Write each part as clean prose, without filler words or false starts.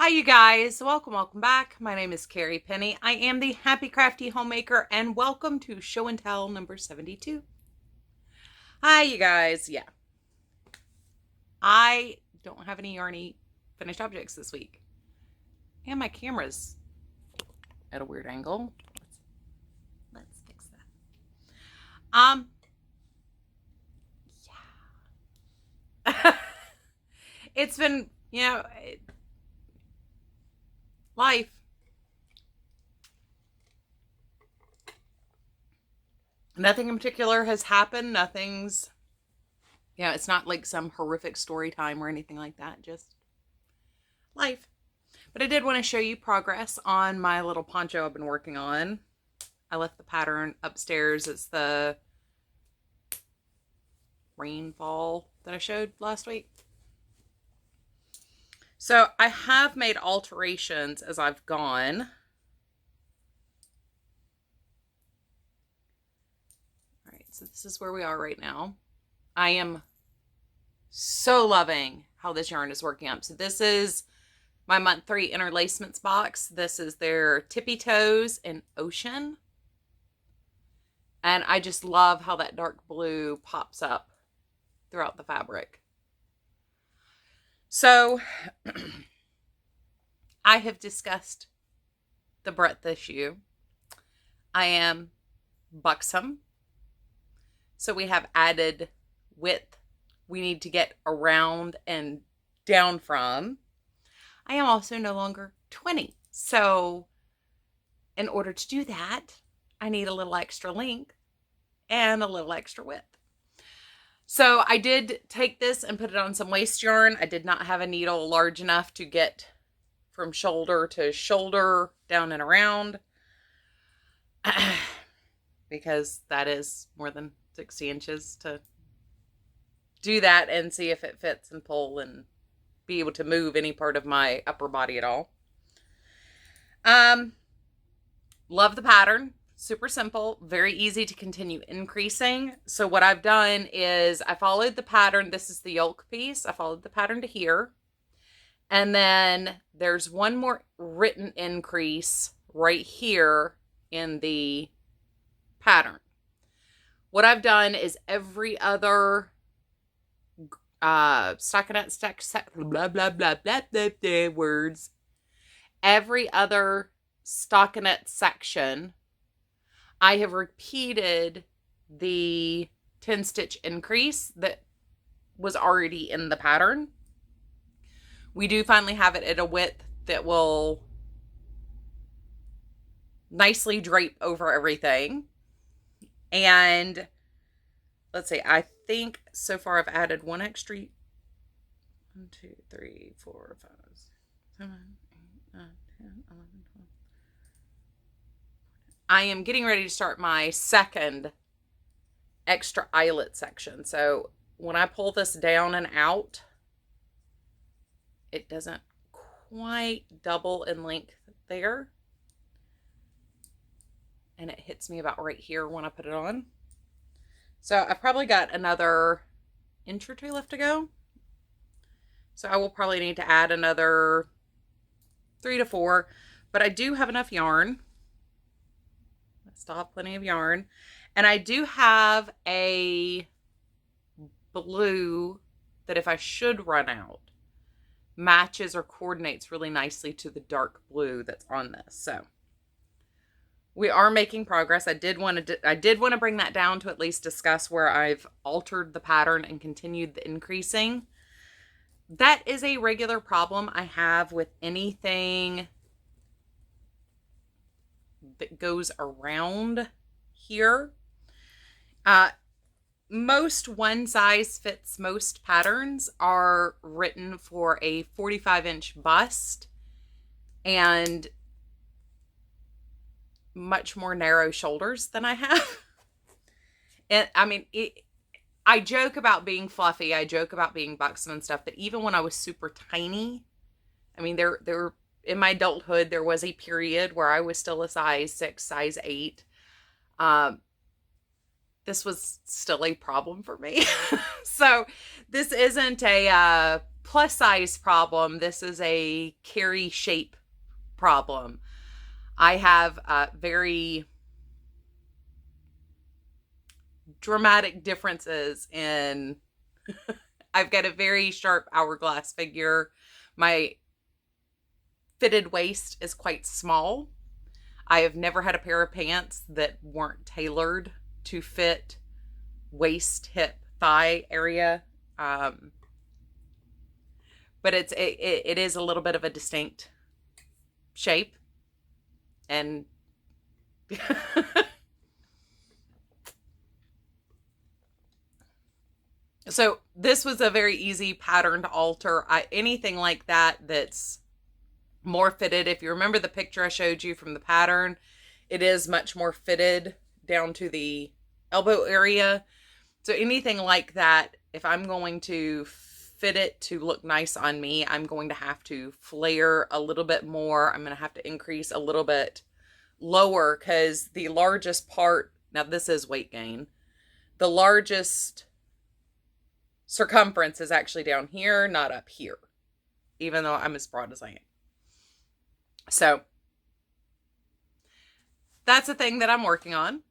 Hi you guys, welcome back. My name is Carrie Penny. I am the Happy Crafty Homemaker and welcome to Show and Tell number 72. Hi you guys, yeah. I don't have any yarny finished objects this week. And my camera's at a weird angle. Let's fix that. Yeah. It's been, life. Nothing in particular has happened. It's not like some horrific story time or anything like that. Just life. But I did want to show you progress on my little poncho I've been working on. I left the pattern upstairs. It's the rainfall that I showed last week. So I have made alterations as I've gone. All right, so this is where we are right now. I am so loving how this yarn is working up. So this is my month 3 Interlacements box. This is their Tippy Toes in Ocean. And I just love how that dark blue pops up throughout the fabric. So I have discussed the breadth issue. I am buxom. So we have added width we need to get around and down from. I am also no longer 20. So in order to do that, I need a little extra length and a little extra width. So I did take this and put it on some waste yarn. I did not have a needle large enough to get from shoulder to shoulder down and around because that is more than 60 inches to do that and see if it fits and pull and be able to move any part of my upper body at all. Love the pattern. Super simple, very easy to continue increasing. So what I've done is I followed the pattern. This is the yoke piece. I followed the pattern to here. And then there's one more written increase right here in the pattern. What I've done is every other stockinette blah blah blah blah blah blah words. Every other stockinette section, I have repeated the 10 stitch increase that was already in the pattern. We do finally have it at a width that will nicely drape over everything. And let's see, I think so far I've added one extra. 1, 2, 3, 4, 5, 7, 8, 9, 10, 11, 12. I am getting ready to start my second extra eyelet section. So when I pull this down and out, it doesn't quite double in length there. And it hits me about right here when I put it on. So I probably got another inch or 2 left to go. So I will probably need to add another 3 to 4, but I do have enough yarn. Still have plenty of yarn. And I do have a blue that if I should run out, matches or coordinates really nicely to the dark blue that's on this. So we are making progress. I did want to bring that down to at least discuss where I've altered the pattern and continued the increasing. That is a regular problem I have with anything that goes around here. Most one size fits most patterns are written for a 45-inch bust and much more narrow shoulders than I have. And I mean, I joke about being fluffy. I joke about being buxom and stuff, but even when I was super tiny, I mean, there in my adulthood, there was a period where I was still a size 6, size 8. This was still a problem for me. So this isn't a plus size problem. This is a Carrie shape problem. I have very dramatic differences in I've got a very sharp hourglass figure. My fitted waist is quite small. I have never had a pair of pants that weren't tailored to fit waist, hip, thigh area. But it is a little bit of a distinct shape. And so this was a very easy pattern to alter. Anything like that that's more fitted. If you remember the picture I showed you from the pattern, it is much more fitted down to the elbow area. So anything like that, if I'm going to fit it to look nice on me, I'm going to have to flare a little bit more. I'm going to have to increase a little bit lower because the largest part, now this is weight gain, the largest circumference is actually down here, not up here, even though I'm as broad as I am. So that's a thing that I'm working on.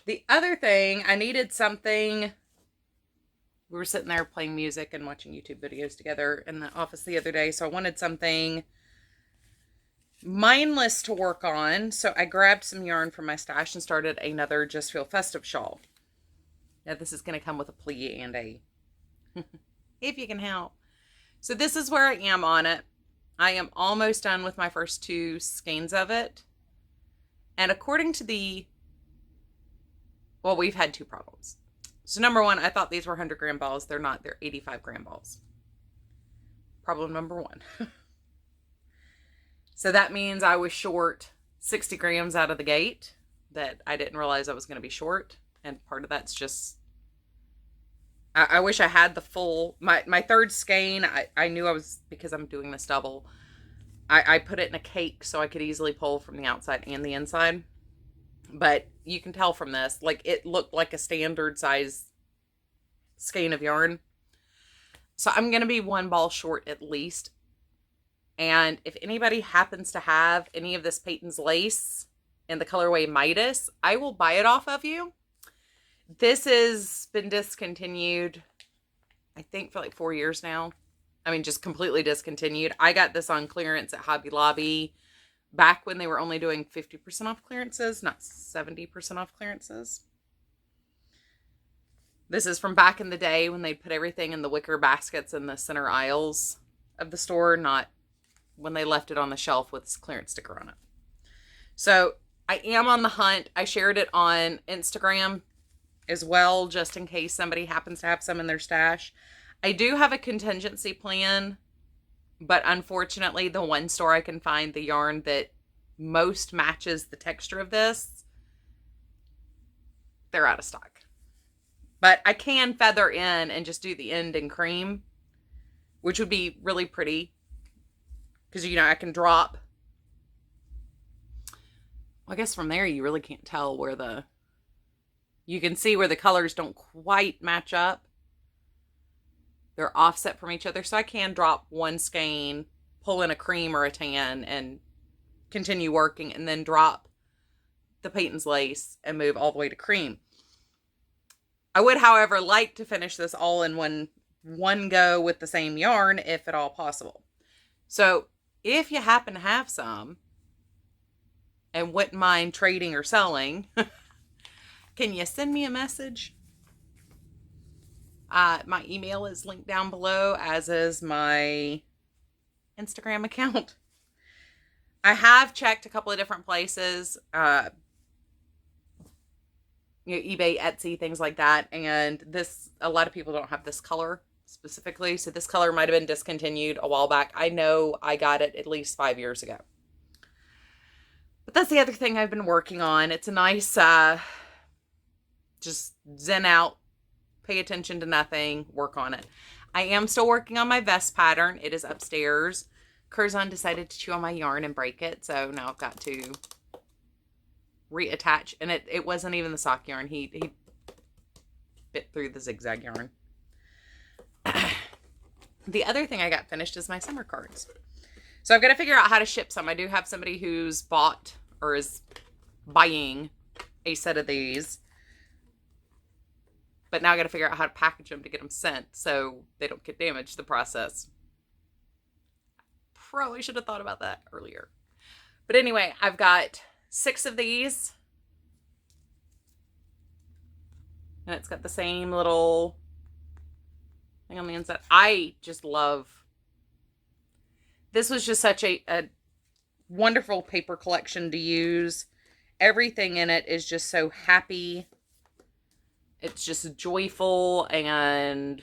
The other thing, I needed something. We were sitting there playing music and watching YouTube videos together in the office the other day. So I wanted something mindless to work on. So I grabbed some yarn from my stash and started another Just Feel Festive shawl. Now this is going to come with a plie and a if you can help. So this is where I am on it. I am almost done with my first 2 skeins of it. And according to well, we've had 2 problems. So number 1, I thought these were 100 gram balls. They're not. They're 85 gram balls. Problem number 1. So that means I was short 60 grams out of the gate that I didn't realize I was going to be short. And part of that's just, I wish I had the full, my third skein, I knew I was, because I'm doing this double, I put it in a cake so I could easily pull from the outside and the inside. But you can tell from this, like it looked like a standard size skein of yarn. So I'm going to be 1 ball short at least. And if anybody happens to have any of this Peyton's lace in the colorway Midas, I will buy it off of you. This has been discontinued, I think, for like 4 years now. I mean, just completely discontinued. I got this on clearance at Hobby Lobby back when they were only doing 50% off clearances, not 70% off clearances. This is from back in the day when they'd put everything in the wicker baskets in the center aisles of the store, not when they left it on the shelf with this clearance sticker on it. So I am on the hunt. I shared it on Instagram as well, just in case somebody happens to have some in their stash. I do have a contingency plan, but unfortunately the one store I can find the yarn that most matches the texture of this, they're out of stock. But I can feather in and just do the end in cream, which would be really pretty. Because, you know, I can drop. Well, I guess from there you really can't tell where you can see where the colors don't quite match up. They're offset from each other. So I can drop 1 skein, pull in a cream or a tan, and continue working, and then drop the Peyton's lace and move all the way to cream. I would, however, like to finish this all in one go with the same yarn, if at all possible. So if you happen to have some and wouldn't mind trading or selling, can you send me a message? My email is linked down below, as is my Instagram account. I have checked a couple of different places, eBay, Etsy, things like that. And a lot of people don't have this color specifically. So this color might have been discontinued a while back. I know I got it at least 5 years ago. But that's the other thing I've been working on. It's a nice, just zen out, pay attention to nothing, work on it. I am still working on my vest pattern. It is upstairs. Curzon decided to chew on my yarn and break it. So now I've got to reattach. And it wasn't even the sock yarn. He bit through the zigzag yarn. The other thing I got finished is my summer cards. So I've got to figure out how to ship some. I do have somebody who's bought or is buying a set of these. But now I got to figure out how to package them to get them sent so they don't get damaged in the process. Probably should have thought about that earlier. But anyway, I've got 6 of these. And it's got the same little thing on the inside. I just love... This was just such a wonderful paper collection to use. Everything in it is just so happy. It's just joyful and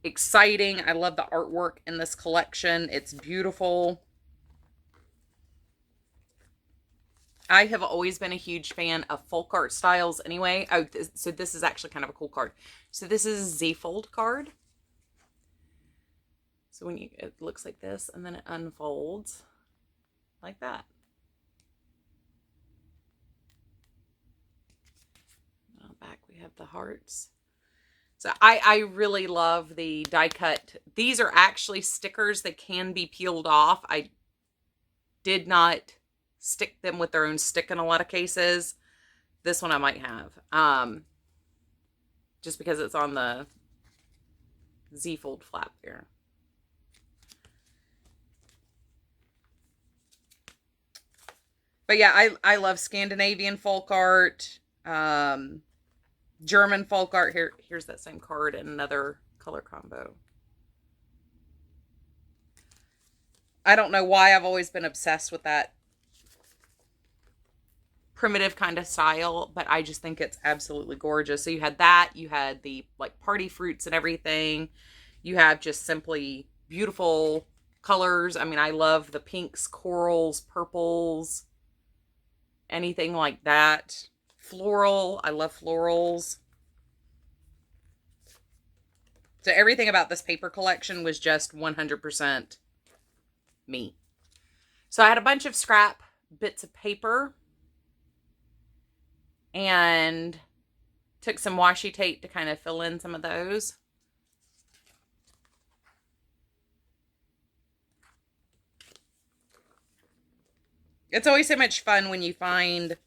exciting. I love the artwork in this collection. It's beautiful. I have always been a huge fan of folk art styles anyway. Oh, so this is actually kind of a cool card. So this is a Z-fold card. So when it looks like this, and then it unfolds like that. On the back we have the hearts. So I really love the die cut. These are actually stickers that can be peeled off. I did not stick them with their own stick in a lot of cases. This one I might have. Just because it's on the Z-fold flap here. But yeah, I love Scandinavian folk art, German folk art. Here's that same card in another color combo. I don't know why I've always been obsessed with that primitive kind of style, but I just think it's absolutely gorgeous. So you had that, you had the like party fruits and everything. You have just simply beautiful colors. I mean, I love the pinks, corals, purples, anything like that. Floral, I love florals. So everything about this paper collection was just 100% me. So I had a bunch of scrap bits of paper and took some washi tape to kind of fill in some of those. It's always so much fun when you find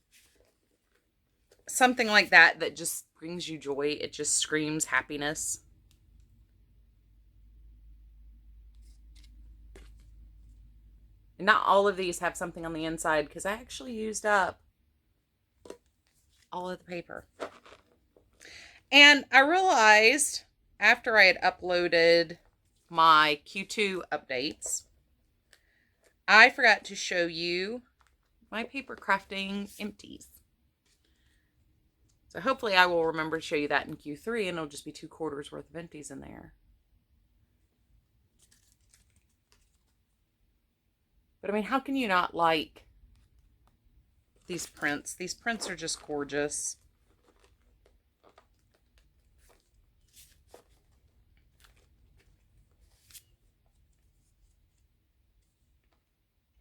something like that that just brings you joy. It just screams happiness. And not all of these have something on the inside because I actually used up all of the paper. And I realized after I had uploaded my Q2 updates, I forgot to show you my paper crafting empties. So hopefully I will remember to show you that in Q3 and it'll just be 2 quarters worth of empties in there. But I mean, how can you not like these prints? These prints are just gorgeous.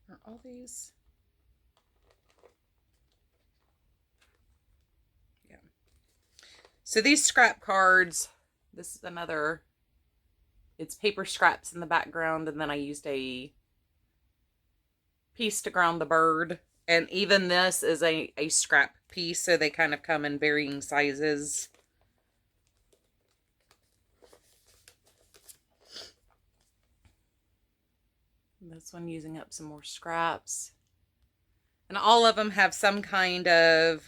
Are all these? Yeah. So these scrap cards, this is another, it's paper scraps in the background, and then I used a piece to ground the bird. And even this is a scrap piece, so they kind of come in varying sizes. This one using up some more scraps. And all of them have some kind of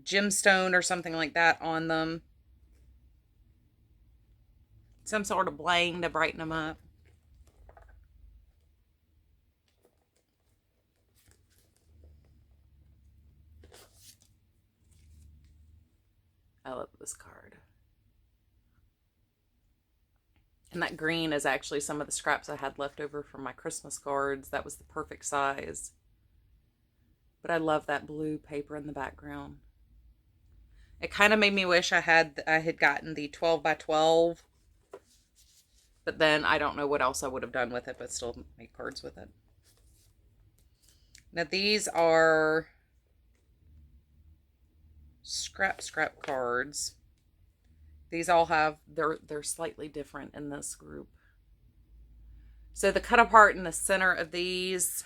gemstone or something like that on them. Some sort of bling to brighten them up. I love this card. And that green is actually some of the scraps I had left over from my Christmas cards. That was the perfect size. But I love that blue paper in the background. It kind of made me wish I had gotten the 12 by 12. But then I don't know what else I would have done with it, but still make cards with it. Now these are scrap cards. These all have, they're slightly different in this group. So the cut apart in the center of these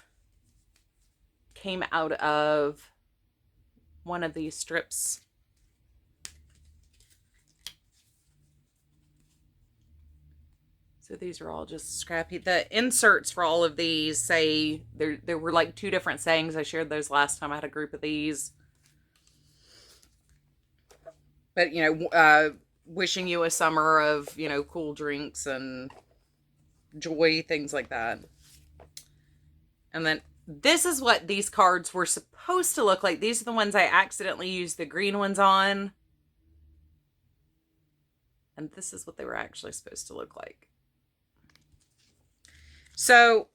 came out of one of these strips. So these are all just scrappy. The inserts for all of these say, there were like 2 different sayings. I shared those last time I had a group of these. But, you know, wishing you a summer of, you know, cool drinks and joy, things like that. And then this is what these cards were supposed to look like. These are the ones I accidentally used the green ones on. And this is what they were actually supposed to look like. So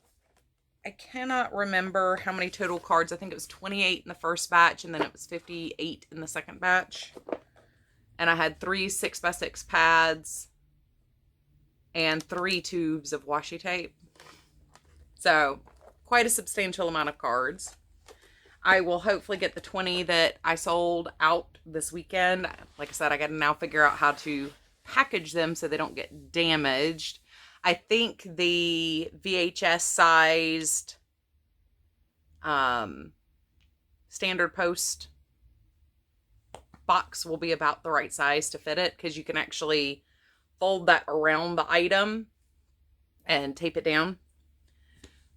I cannot remember how many total cards. I think it was 28 in the first batch, and then it was 58 in the second batch. And I had 3 6x6 pads and 3 tubes of washi tape. So quite a substantial amount of cards. I will hopefully get the 20 that I sold out this weekend. Like I said, I got to now figure out how to package them so they don't get damaged. I think the VHS sized standard post box will be about the right size to fit it, because you can actually fold that around the item and tape it down.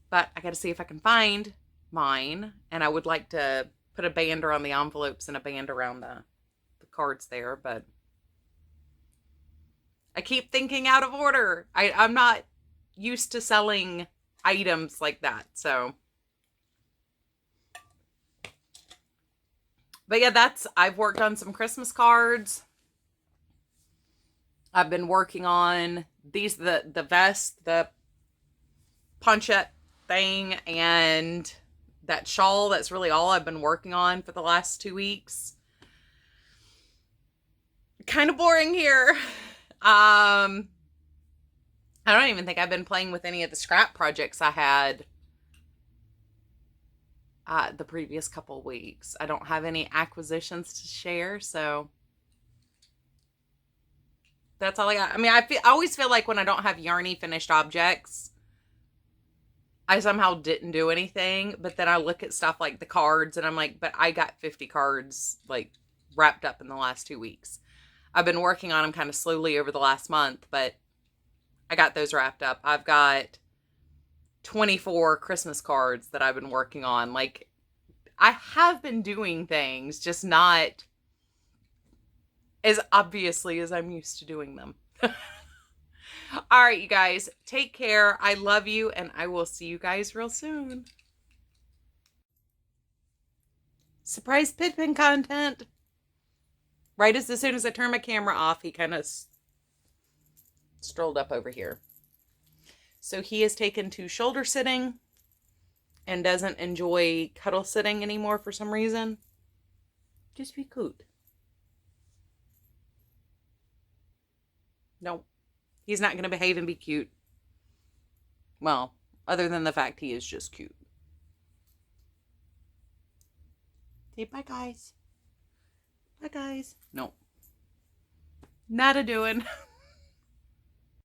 But I got to see if I can find mine, and I would like to put a band around the envelopes and a band around the cards there, but I keep thinking out of order. I'm not used to selling items like that, so. But yeah, I've worked on some Christmas cards. I've been working on these, the vest, the ponchette thing, and that shawl. That's really all I've been working on for the last 2 weeks. Kind of boring here. I don't even think I've been playing with any of the scrap projects I had the previous couple weeks. I don't have any acquisitions to share, so that's all I got. I mean, I always feel like when I don't have yarny finished objects, I somehow didn't do anything. But then I look at stuff like the cards and I'm like, but I got 50 cards like wrapped up in the last 2 weeks. I've been working on them kind of slowly over the last month, but I got those wrapped up. I've got 24 Christmas cards that I've been working on. Like, I have been doing things, just not as obviously as I'm used to doing them. All right, you guys, take care. I love you, and I will see you guys real soon. Surprise Pippin content. Right as soon as I turned my camera off, he kind of strolled up over here. So he has taken to shoulder sitting and doesn't enjoy cuddle sitting anymore for some reason. Just be cute. No, he's not going to behave and be cute. Well, other than the fact he is just cute. Say bye, guys. Bye, guys. No. Not a doing.